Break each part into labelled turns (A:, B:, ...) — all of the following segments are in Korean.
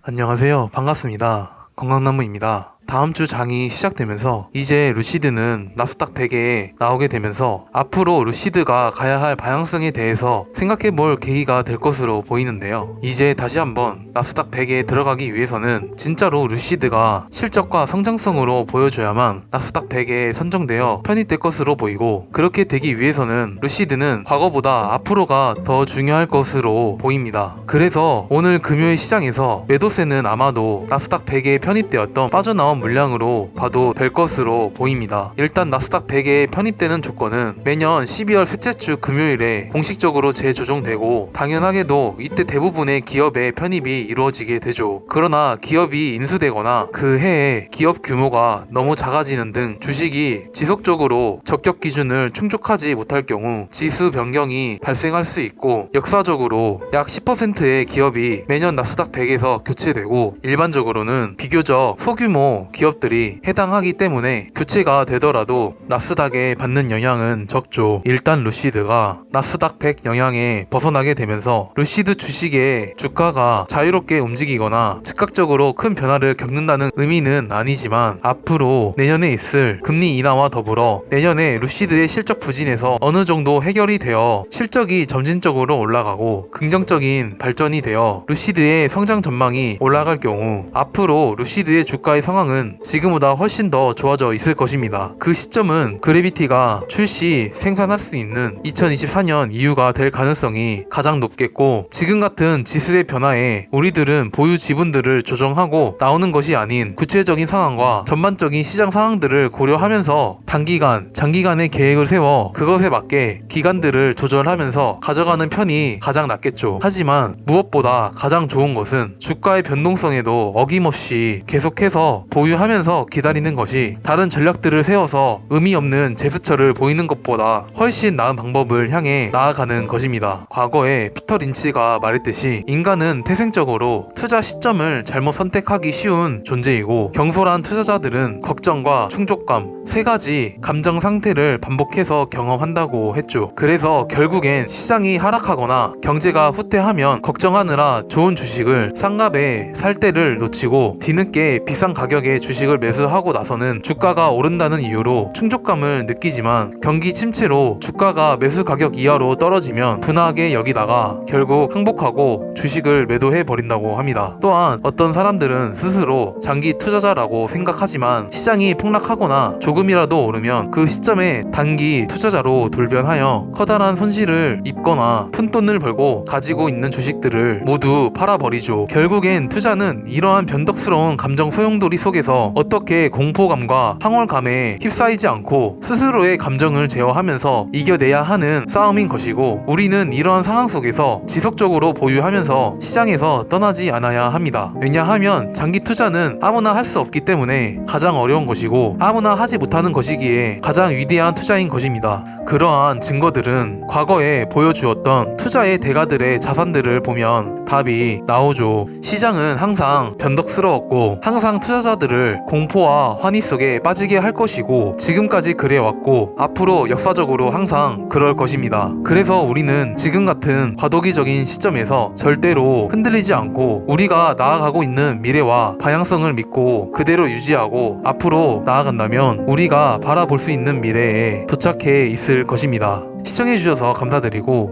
A: 안녕하세요. 반갑습니다. 건강나무입니다. 다음 주 장이 시작되면서 이제 루시드는 나스닥 100에 나오게 되면서 앞으로 루시드가 가야 할 방향성에 대해서 생각해볼 계기가 될 것으로 보이는데요. 이제 다시 한번 나스닥 100에 들어가기 위해서는 진짜로 루시드가 실적과 성장성으로 보여줘야만 나스닥 100에 선정되어 편입될 것으로 보이고, 그렇게 되기 위해서는 루시드는 과거보다 앞으로가 더 중요할 것으로 보입니다. 그래서 오늘 금요일 시장에서 매도세는 아마도 나스닥 100에 편입되었던 빠져나온 물량으로 봐도 될 것으로 보입니다. 일단 나스닥 100에 편입되는 조건은 매년 12월 셋째 주 금요일에 공식적으로 재조정되고, 당연하게도 이때 대부분의 기업의 편입이 이루어지게 되죠. 그러나 기업이 인수되거나 그 해에 기업 규모가 너무 작아지는 등 주식이 지속적으로 적격 기준을 충족하지 못할 경우 지수 변경이 발생할 수 있고, 역사적으로 약 10%의 기업이 매년 나스닥 100에서 교체되고, 일반적으로는 비교적 소규모 기업들이 해당하기 때문에 교체가 되더라도 나스닥에 받는 영향은 적죠. 일단 루시드가 나스닥 100 영향에 벗어나게 되면서 루시드 주식의 주가가 자유롭게 움직이거나 즉각적으로 큰 변화를 겪는다는 의미는 아니지만, 앞으로 내년에 있을 금리 인하와 더불어 내년에 루시드의 실적 부진에서 어느 정도 해결이 되어 실적이 점진적으로 올라가고 긍정적인 발전이 되어 루시드의 성장 전망이 올라갈 경우 앞으로 루시드의 주가의 상황은 지금보다 훨씬 더 좋아져 있을 것입니다. 그 시점은 그래비티가 출시 생산할 수 있는 2024년 이후가 될 가능성이 가장 높겠고, 지금 같은 지수의 변화에 우리들은 보유 지분들을 조정하고 나오는 것이 아닌 구체적인 상황과 전반적인 시장 상황들을 고려하면서 단기간, 장기간의 계획을 세워 그것에 맞게 기간들을 조절하면서 가져가는 편이 가장 낫겠죠. 하지만 무엇보다 가장 좋은 것은 주가의 변동성에도 어김없이 계속해서 보유하면서 기다리는 것이 다른 전략들을 세워서 의미 없는 제스처를 보이는 것보다 훨씬 나은 방법을 향해 나아가는 것입니다. 과거에 피터 린치가 말했듯이 인간은 태생적으로 투자 시점을 잘못 선택하기 쉬운 존재이고, 경솔한 투자자들은 걱정과 충족감 세 가지 감정 상태를 반복해서 경험한다고 했죠. 그래서 결국엔 시장이 하락하거나 경제가 후퇴하면 걱정하느라 좋은 주식을 싼값에 살 때를 놓치고 뒤늦게 비싼 가격에 주식을 매수하고 나서는 주가가 오른다는 이유로 충족감을 느끼지만, 경기 침체로 주가가 매수 가격 이하로 떨어지면 분하게 여기다가 결국 항복하고 주식을 매도해 버린다고 합니다. 또한 어떤 사람들은 스스로 장기 투자자라고 생각하지만 시장이 폭락하거나 조금이라도 오르면 그 시점에 단기 투자자로 돌변하여 커다란 손실을 입거나 푼돈을 벌고 가지고 있는 주식들을 모두 팔아버리죠. 결국엔 투자는 이러한 변덕스러운 감정 소용돌이 속에서 어떻게 공포감과 황홀감에 휩싸이지 않고 스스로의 감정을 제어하면서 이겨내야 하는 싸움인 것이고, 우리는 이러한 상황 속에서 지속적으로 보유하면서 시장에서 떠나지 않아야 합니다. 왜냐하면 장기 투자는 아무나 할 수 없기 때문에 가장 어려운 것이고, 아무나 하지 못하는 것이기에 가장 위대한 투자인 것입니다. 그러한 증거들은 과거에 보여주었던 투자의 대가들의 자산들을 보면 답이 나오죠. 시장은 항상 변덕스러웠고 항상 투자자들을 공포와 환희 속에 빠지게 할 것이고, 지금까지 그래왔고 앞으로 역사적으로 항상 그럴 것입니다. 그래서 우리는 지금 같은 과도기적인 시점에서 절대로 흔들리지 않고 우리가 나아가고 있는 미래와 방향성을 믿고 그대로 유지하고 앞으로 나아간다면 우리가 바라볼 수 있는 미래에 도착해 있을 것입니다. 시청해주셔서 감사드리고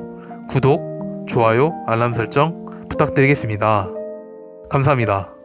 A: 구독, 좋아요, 알람 설정 부탁드리겠습니다. 감사합니다.